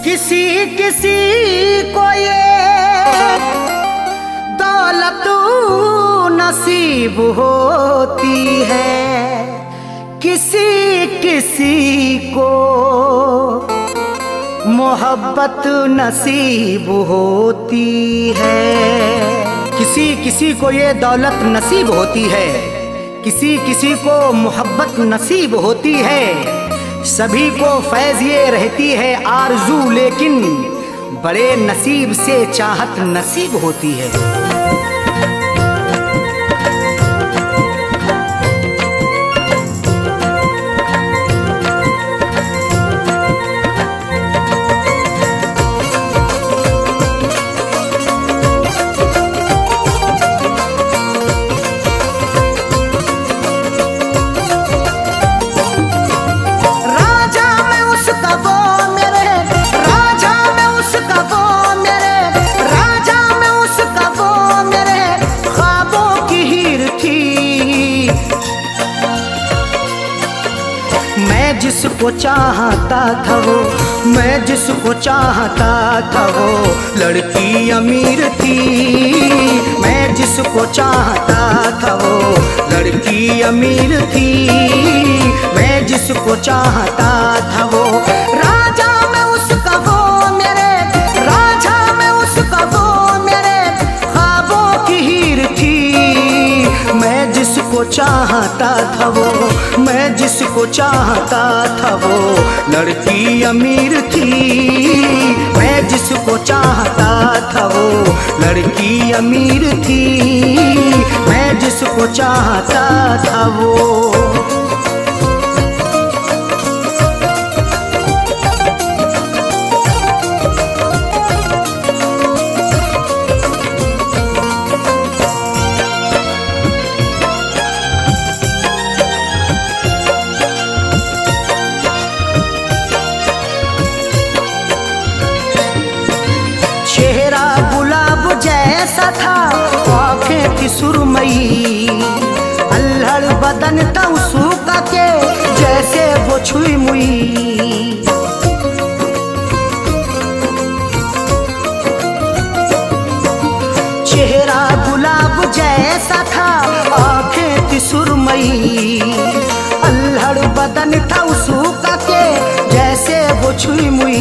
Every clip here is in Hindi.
किसी किसी को ये दौलत नसीब होती है, किसी किसी को मोहब्बत नसीब होती है। किसी किसी को ये दौलत नसीब होती है, किसी किसी को मोहब्बत नसीब होती है। सभी को फैज़ ये रहती है आरज़ू, लेकिन बड़े नसीब से चाहत नसीब होती है। जिसको चाहता था वो, मैं जिसको चाहता था वो लड़की अमीर थी। मैं जिसको चाहता था वो लड़की अमीर थी। मैं जिसको चाहता था वो राजा, मैं उसका वो मेरे राजा, मैं उसका वो मेरे ख्वाबों की हीर थी। मैं जिसको चाहता था वो, मैं जिसको चाहता था वो लड़की अमीर थी। मैं जिसको चाहता था वो लड़की अमीर थी। मैं जिसको चाहता था वो। चेहरा गुलाब जैसा था, आँखें थी सुरमई, अल्हड़ बदन था उसका के जैसे वो छुई मुई। चेहरा गुलाब जैसा था, आँखें थी सुरमई, अल्हड़ बदन था उसका के जैसे वो छुई मुई।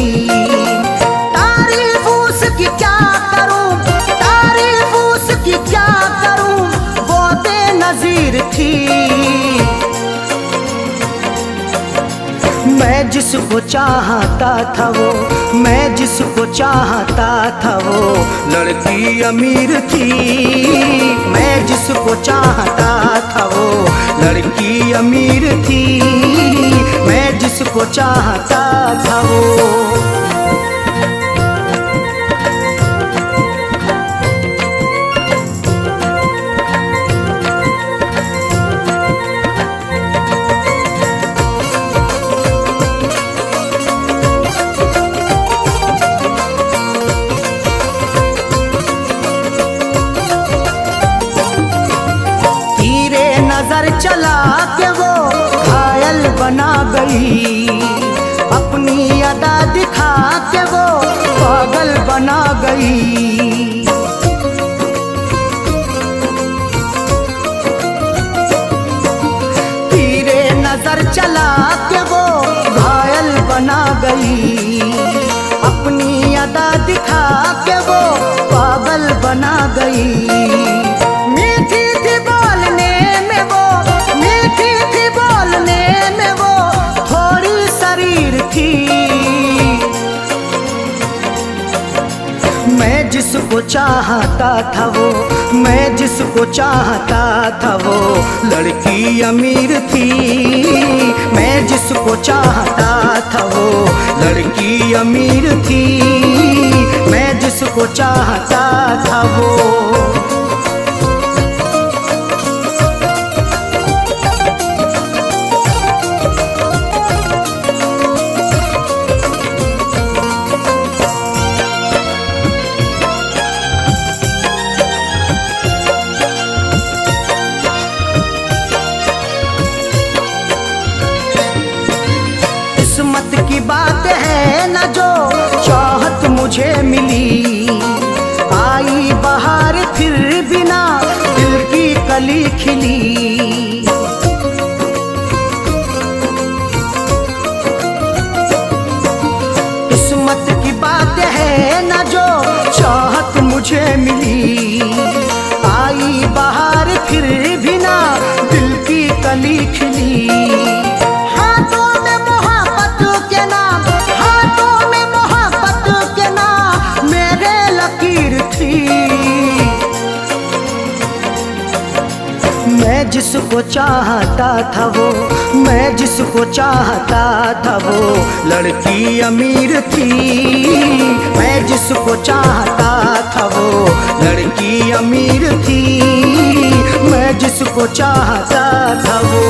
की क्या करूं, तारीफ उसकी क्या करूं, वो बेनज़ीर थी। मैं जिसको चाहता था वो, मैं जिसको चाहता था वो लड़की अमीर थी। मैं जिसको चाहता था वो लड़की अमीर थी। मैं जिसको चाहता था वो। नजर चला के वो घायल बना गई, अपनी अदा दिखा के वो पागल बना गई। तीरे नजर चला के वो घायल बना गई, अपनी अदा दिखा के वो पागल बना गई। मैं जिसको चाहता था वो, मैं जिसको चाहता था वो लड़की अमीर थी। मैं जिसको चाहता था वो लड़की अमीर थी। मैं जिसको चाहता था वो। किस्मत की बात है न जो मिली। आई बहार फिर बिना दिल की कली खिली। किस्मत की बात है न जो चाहत मुझे मिली। आई बहार फिर भी ना दिल की कली खिली। हाथों में मोहब्बत के नाम, हाथों में मोहब्बत के नाम मेरे लकीर थी। मैं जिसको चाहता था वो, मैं जिसको चाहता था वो लड़की अमीर थी। मैं जिसको चाहता था वो लड़की अमीर थी। मैं जिसको चाहता था वो।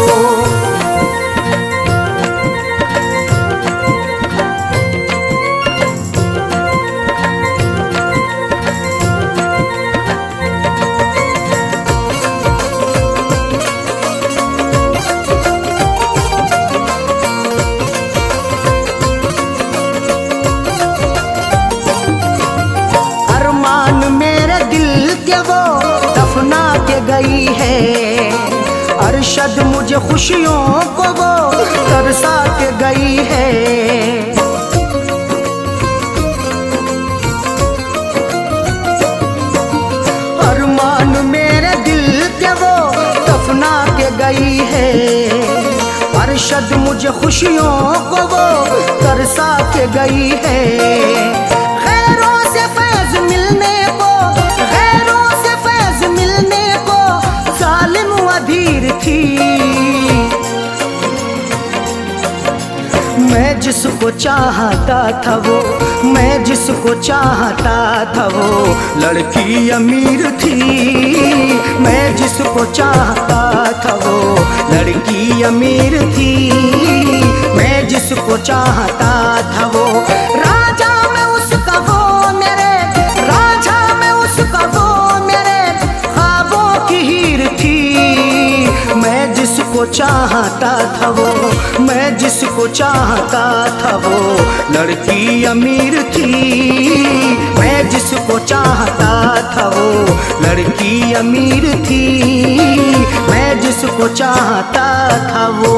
दफना के गई है अरशद मुझे खुशियों को वो तरसा के गई है। अरमान मेरे दिल के वो दफना के गई है। अरशद मुझे खुशियों को वो तरसा के गई है। खैरों से फैज मिलने को, खैरों से फैज मिलने को जालिम अधीर थी। मैं जिसको चाहता था वो, मैं जिसको चाहता था वो लड़की अमीर थी। मैं जिसको चाहता था वो लड़की अमीर थी। मैं जिसको चाहता था वो राजा में उसका वो मेरे, राजा में उसका वो मेरे ख्वाबों की हीर थी। मैं जिसको चाहता था वो, मैं जिसको चाहता था वो लड़की अमीर थी। मैं जिसको चाहता था वो लड़की अमीर थी। मैं जिसको चाहता था वो